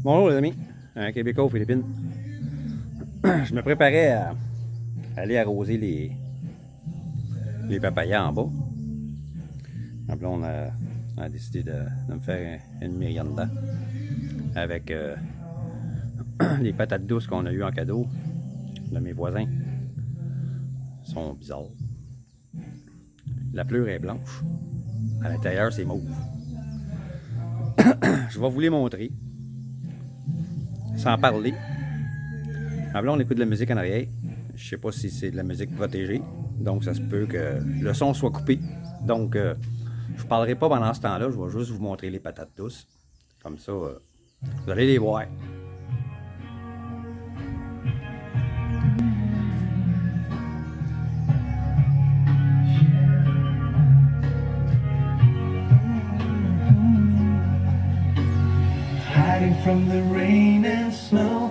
Bonjour les amis, un Québécois aux Philippines. Je me préparais à aller arroser les papayas en bas. Donc là, on a décidé de me faire une mérienda avec les patates douces qu'on a eues en cadeau de mes voisins. Elles sont bizarres. La pleure est blanche. À l'intérieur, c'est mauve. Je vais vous les montrer. Sans parler. Ma blonde écoute de la musique en arrière. Je sais pas si c'est de la musique protégée. Donc ça se peut que le son soit coupé. Donc je parlerai pas pendant ce temps-là. Je vais juste vous montrer les patates douces. Comme ça, vous allez les voir. Hiding from the rain and snow,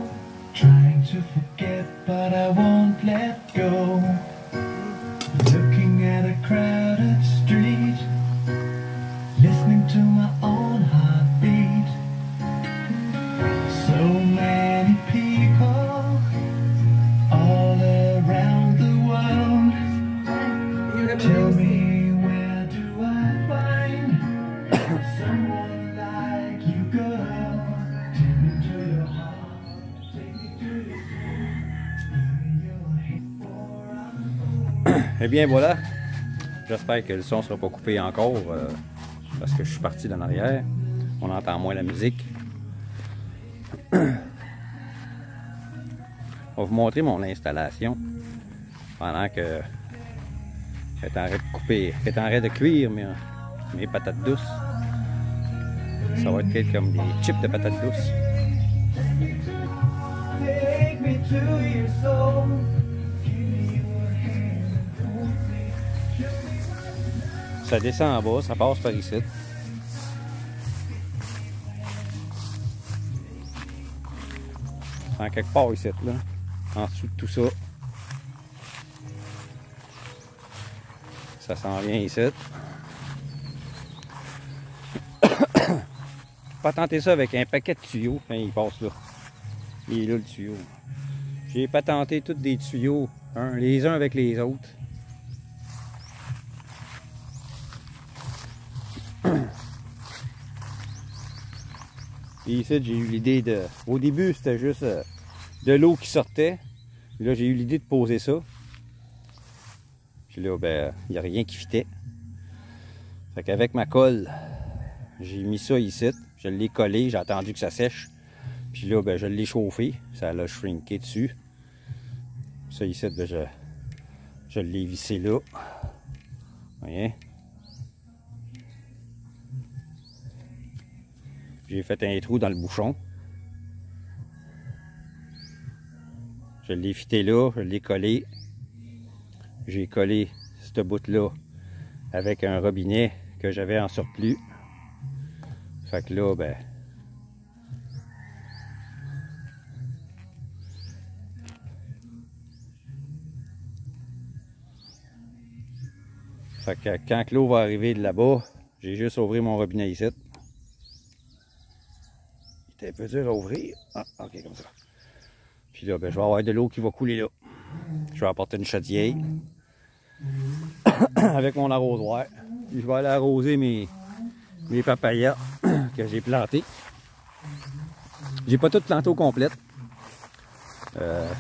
trying to forget but I won't let go. Looking at a crowded street, listening to my own heartbeat. So many people all around the world. Tell me, where do I find someone like you, girl? Take me to your heart, take me to your soul. Eh bien voilà. J'espère que le son ne sera pas coupé encore parce que je suis parti d'en arrière. On entend moins la musique. Je vais vous montrer mon installation pendant que est en train de couper, est en train de cuire mes patates douces. Ça va être comme des chips de patates douces. Take me to your soul. Give me your hand and hold me. Ça descend en bas, ça passe par ici. En quelque part ici, là. En dessous de tout ça. Ça s'en vient ici. Pas tenter ça avec un paquet de tuyaux. Hein, il passe là. Il est là le tuyau. J'ai patenté tous des tuyaux, les uns avec les autres. Et ici, j'ai eu l'idée de... Au début, c'était juste de l'eau qui sortait. Et là, j'ai eu l'idée de poser ça. Puis là, ben, il n'y a rien qui fitait. Fait qu'avec ma colle, j'ai mis ça ici. Je l'ai collé, j'ai attendu que ça sèche. Puis là, ben, je l'ai chauffé. Ça l'a shrinké dessus. Ça ici, ben, je l'ai vissé là. Vous voyez? J'ai fait un trou dans le bouchon. Je l'ai fité là, je l'ai collé. J'ai collé ce bout-là avec un robinet que j'avais en surplus. Fait que là, ben... Fait que quand l'eau va arriver de là-bas, j'ai juste ouvert mon robinet ici. Il était un peu dur à ouvrir. Ah, ok, comme ça. Puis là, ben, je vais avoir de l'eau qui va couler là. Je vais apporter une chaudière avec mon arrosoir. Puis je vais aller arroser mes papayas que j'ai plantés. J'ai pas tout planté au complet.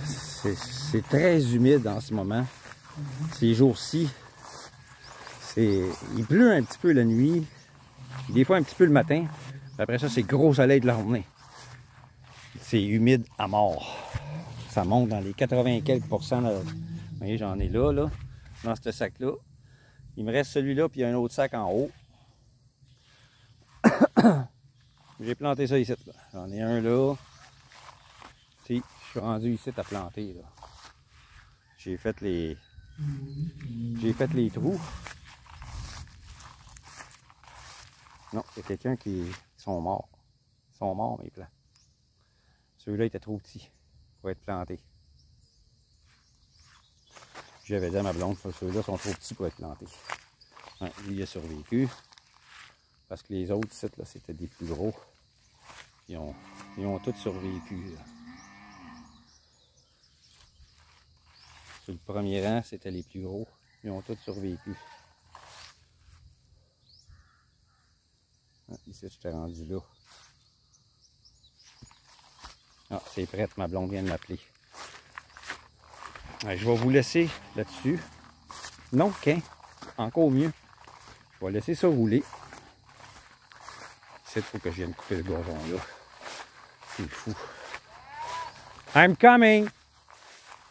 C'est très humide en ce moment. Ces jours-ci, il pleut un petit peu la nuit, des fois un petit peu le matin. Après ça, c'est gros soleil de la journée. C'est humide à mort. Ça monte dans les 80 et quelques %. Là. Vous voyez, j'en ai là, dans ce sac-là. Il me reste celui-là, puis il y a un autre sac en haut. J'ai planté ça ici. J'en ai un là. Si, je suis rendu ici à planter. J'ai fait les trous. Non, il y a quelqu'un qui sont morts. Ils sont morts, mes plants. Ceux-là étaient trop petits pour être plantés. J'avais dit à ma blonde que ceux-là sont trop petits pour être plantés. Ouais, lui, il a survécu. Parce que les autres sites, là, c'était des plus gros. Ils ont tous survécu. Là. Sur le premier rang, c'était les plus gros. Ils ont tous survécu. Ah, ici, j'étais rendu là. Ah, c'est prêt, ma blonde vient de m'appeler. Je vais vous laisser là-dessus. Non, qu'un, encore mieux. Je vais laisser ça rouler. Il faut que je vienne couper le gazon là. C'est fou. I'm coming!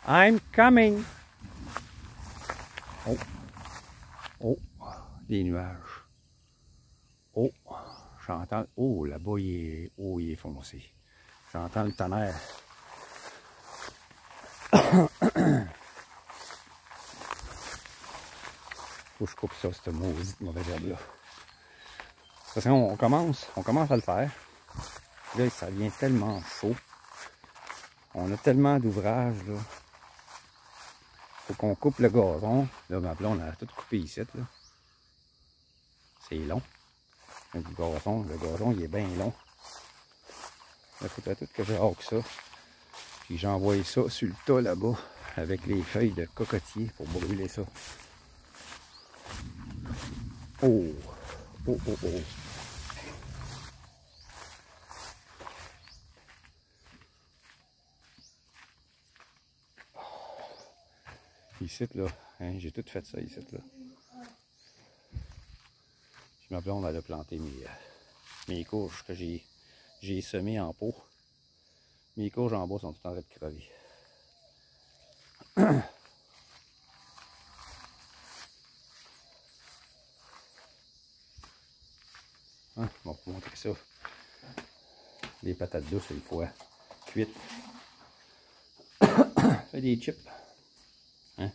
I'm coming! Oh! Oh! Des nuages. Oh! J'entends. Oh, là-bas, il est foncé. J'entends le tonnerre. Faut que je coupe ça, cette maudite mauvaise herbe-là. Parce qu'on commence à le faire. Là, ça devient tellement chaud. On a tellement d'ouvrages, là. Faut qu'on coupe le gazon. Là, ma blonde, on a tout coupé ici, là. C'est long. Le gazon, il est bien long. Il faudrait tout que je haque ça. Puis j'envoie ça sur le tas là-bas avec les feuilles de cocotier pour brûler ça. Oh! Oh, oh, oh! Ici, là, hein, j'ai tout fait ça ici, là. Puis ma blonde, elle a planté mes courges que j'ai semées en pot. Mes courges en bas sont tout en train de crever. Hein, on va vous montrer ça. Les patates douces, une fois cuites. Fait des chips. Hein?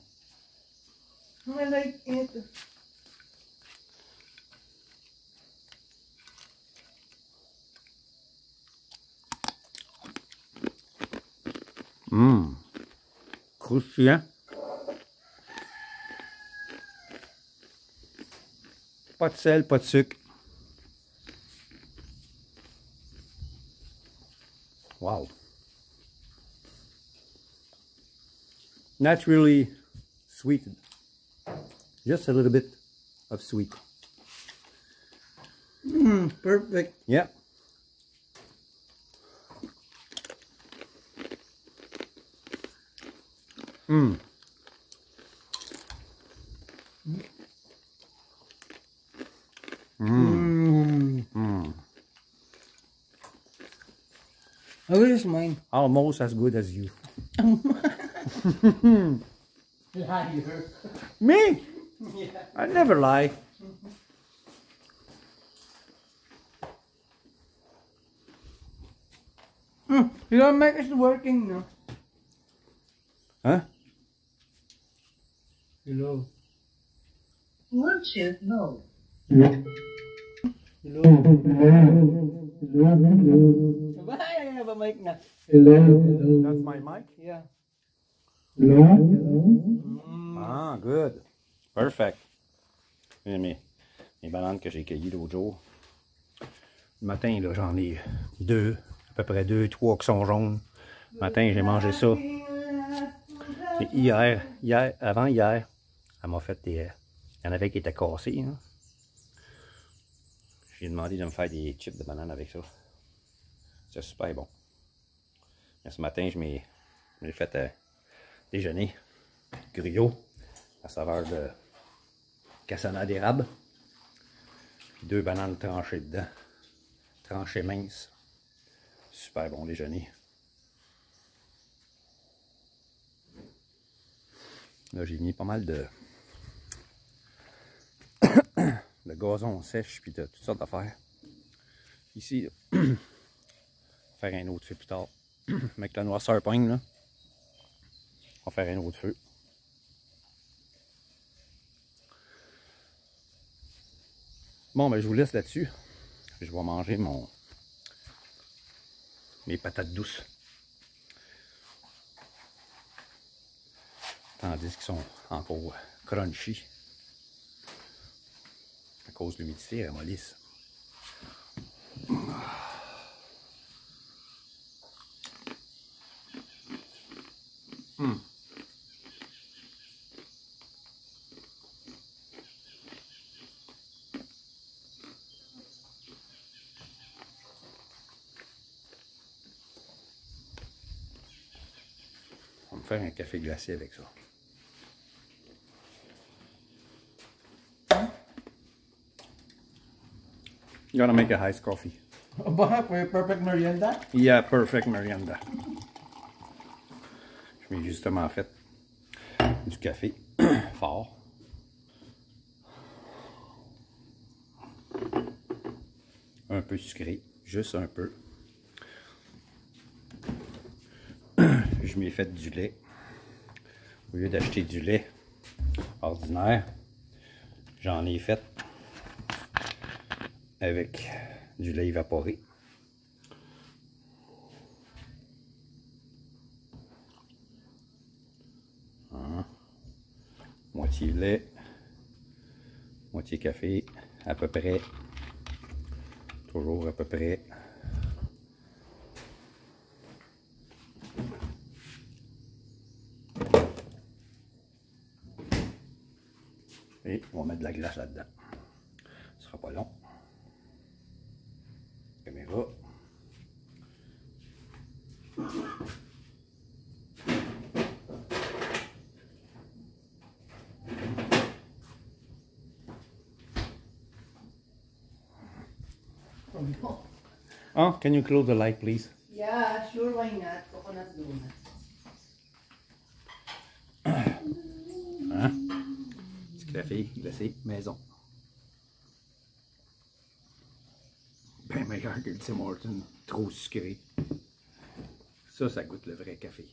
I like it. Croustillant. Pas de sel, pas de sucre. Wow. Naturally sweet. Just a little bit of sweet. Perfect. Yeah. How is mine? Almost as good as you. Liar. Me? Yeah. I never lie. Your mic is working now. Huh? Hello. Bluetooth mode. Hello. Bye, I have a mic now. That's my mic? Yeah. Ah, good. Perfect. Mes bananes que j'ai cueillies l'autre jour. Le matin, là, j'en ai deux, à peu près 2, 3 qui sont jaunes. Le matin, j'ai mangé ça. Et avant hier, elle m'a fait des... Il y en avait qui étaient cassés. Hein. J'ai demandé de me faire des chips de banane avec ça. C'est super bon. Et ce matin, j'ai fait déjeuner griot à saveur de cassonade d'érable. Puis 2 bananes tranchées dedans. Tranchées minces. Super bon déjeuner. Là, j'ai mis pas mal de gazon sèche puis de toutes sortes d'affaires. Ici, faire un autre feu plus tard. Avec la noirceur pogne, là. On va faire un autre feu. Bon, ben je vous laisse là-dessus. Je vais manger mes patates douces. Tandis qu'ils sont encore crunchy. À cause de l'humidité, elle mollisse. me faire un café glacé avec ça. You gotta make a iced coffee. Bah, for your perfect merienda? Yeah, perfect merienda. Je m'ai justement fait du café fort. Un peu sucré, juste un peu. Je m'ai fait du lait. Au lieu d'acheter du lait ordinaire, j'en ai fait avec du lait évaporé. Moitié lait, moitié café, à peu près. Toujours à peu près. Et on va mettre de la glace là-dedans. Ce sera pas long. Caméra. Oh, can you close the light, please? Yeah, sure, why not? Coconut donuts. Hein? Petit café glacé maison. Bien meilleur que le Tim Hortons, trop sucré. Ça goûte le vrai café.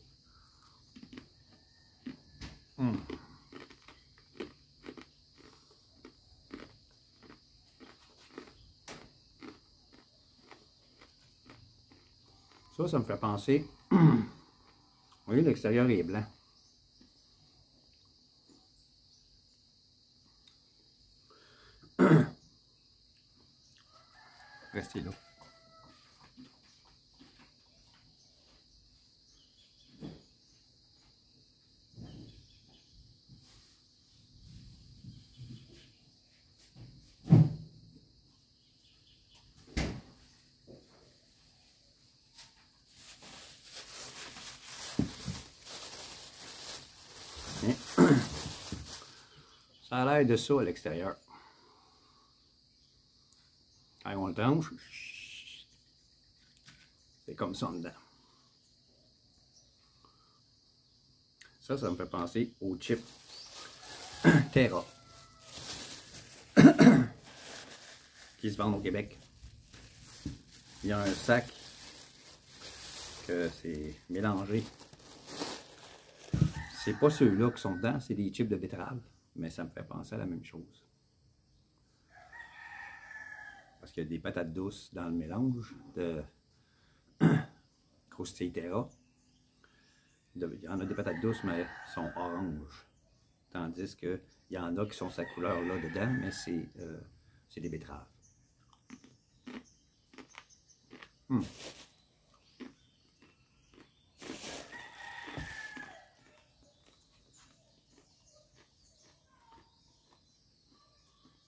Ça me fait penser. Vous voyez, l'extérieur est blanc. Restez là. Ça a l'air de ça à l'extérieur. Quand on le tranche, c'est comme ça en dedans. Ça me fait penser aux chips Terra qui se vendent au Québec. Il y a un sac que c'est mélangé. C'est pas ceux-là qui sont dedans, c'est des chips de betterave, mais ça me fait penser à la même chose. Parce qu'il y a des patates douces dans le mélange de Croustille Terra. Il y en a des patates douces, mais elles sont oranges. Tandis qu'il y en a qui sont cette couleur-là dedans, mais c'est des betteraves.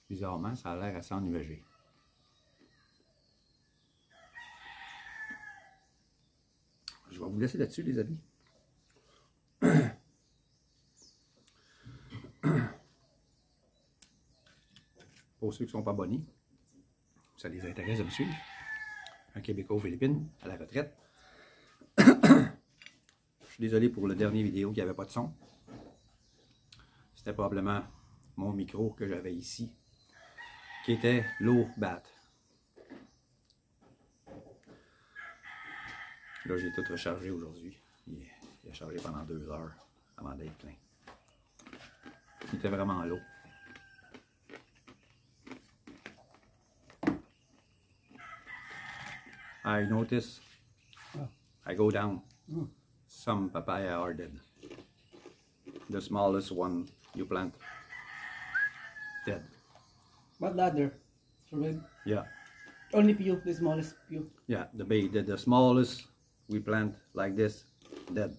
Bizarrement, ça a l'air assez ennuagé. Je vais vous laisser là-dessus, les amis. Pour ceux qui ne sont pas abonnés, ça les intéresse de me suivre. Un Québécois aux Philippines, à la retraite. Je suis désolé pour la dernière vidéo qui n'avait pas de son. C'était probablement mon micro que j'avais ici, qui était low bat. Là, j'ai tout rechargé aujourd'hui. Il a chargé pendant 2 heures avant d'être plein. Il était vraiment low. I notice I go down. Some papaya are dead. The smallest one you plant, dead. But the other? Survive? Yeah, Only few, the smallest few. yeah. The smallest we plant like this, dead.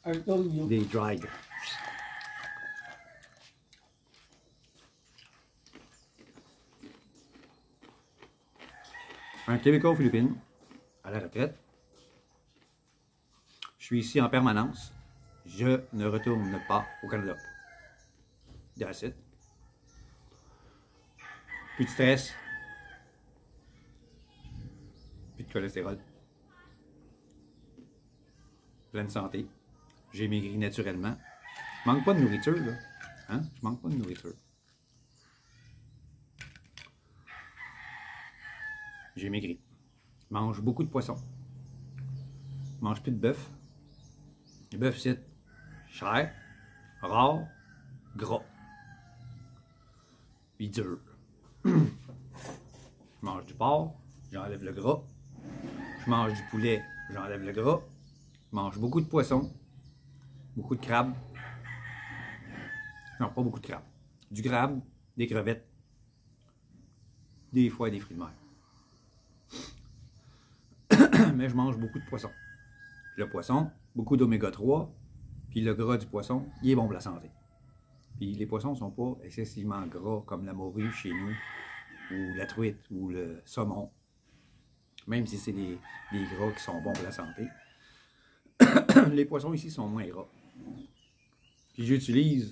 I told you. They dried. Un Québécois aux Philippines, à la retraite. Je suis ici en permanence. Je ne retourne pas au Canada. That's it. Plus de stress. Plus de cholestérol. Pleine santé. J'ai maigri naturellement. Je manque pas de nourriture, là. Hein? Je manque pas de nourriture. J'ai maigri. Je mange beaucoup de poissons. Je mange plus de bœuf. Le bœuf, c'est cher, rare, gras. Puis dur. Je mange du porc, j'enlève le gras. Je mange du poulet, j'enlève le gras. Je mange beaucoup de poissons. Beaucoup de crabes. Non, pas beaucoup de crabes. Du crabe, des crevettes. Des fois, des fruits de mer. Mais je mange beaucoup de poissons. Le poisson, beaucoup d'oméga 3, puis le gras du poisson, il est bon pour la santé. Puis les poissons ne sont pas excessivement gras comme la morue chez nous, ou la truite, ou le saumon. Même si c'est des gras qui sont bons pour la santé. Les poissons ici sont moins gras. Puis j'utilise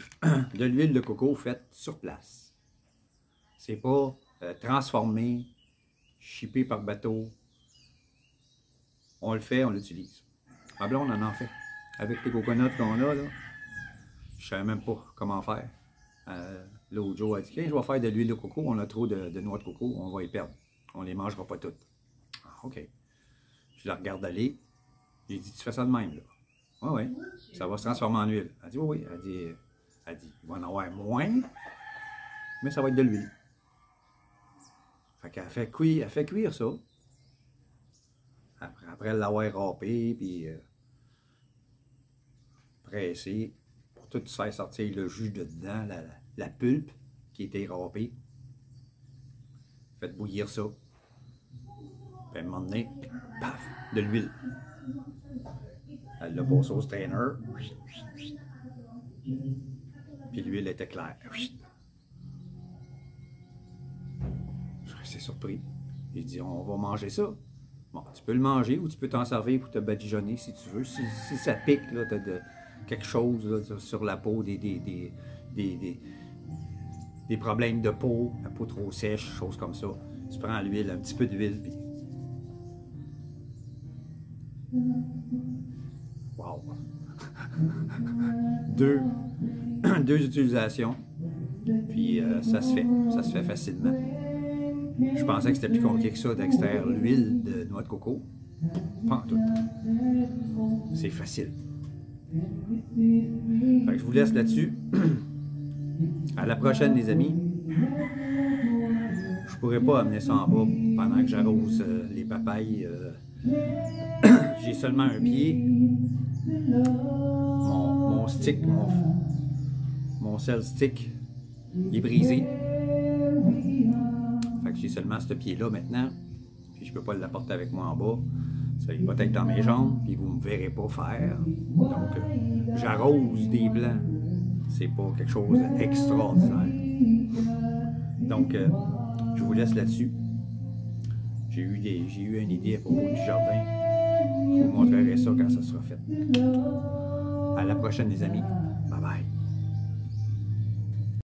de l'huile de coco faite sur place. C'est pas transformé, shippé par bateau. On le fait, on l'utilise. Ma blonde en fait. Avec les coconuts qu'on a, là, je savais même pas comment faire. L'autre jour, elle dit, je vais faire de l'huile de coco, on a trop de noix de coco, on va y perdre. On les mangera pas toutes. Ah, OK. Je la regarde aller. J'ai dit, tu fais ça de même, là. Oui, oui. Ça va se transformer en huile. Elle dit, oui, oui. Elle dit, il va en avoir moins, mais ça va être de l'huile. Fait qu'elle fait cuire ça. Après l'avoir râpé, puis pressé, pour tout faire sortir le jus de dedans, la pulpe qui était râpée. Faites bouillir ça. Puis à un moment donné, paf, de l'huile. Elle l'a passé au strainer. Puis l'huile était claire. Je suis resté surpris. J'ai dit, on va manger ça. Bon, tu peux le manger ou tu peux t'en servir pour te badigeonner si tu veux. Si ça pique, là, tu as quelque chose là, sur la peau, des problèmes de peau, la peau trop sèche, choses comme ça. Tu prends l'huile, un petit peu d'huile, puis... Wow! deux utilisations, puis ça se fait facilement. Je pensais que c'était plus compliqué que ça d'extraire l'huile de noix de coco. Pas en tout. C'est facile. Fait que je vous laisse là-dessus. À la prochaine, les amis. Je pourrais pas amener ça en bas pendant que j'arrose les papayes. J'ai seulement un pied. Mon stick, mon sel stick, il est brisé. Fait que j'ai seulement ce pied-là maintenant. Puis je peux pas l'apporter avec moi en bas. Ça va être dans mes jambes, puis vous me verrez pas faire. Donc, j'arrose des plants. C'est pas quelque chose d'extraordinaire. Donc, je vous laisse là-dessus. J'ai eu une idée à propos du jardin. Je vous montrerai ça quand ça sera fait. À la prochaine, les amis.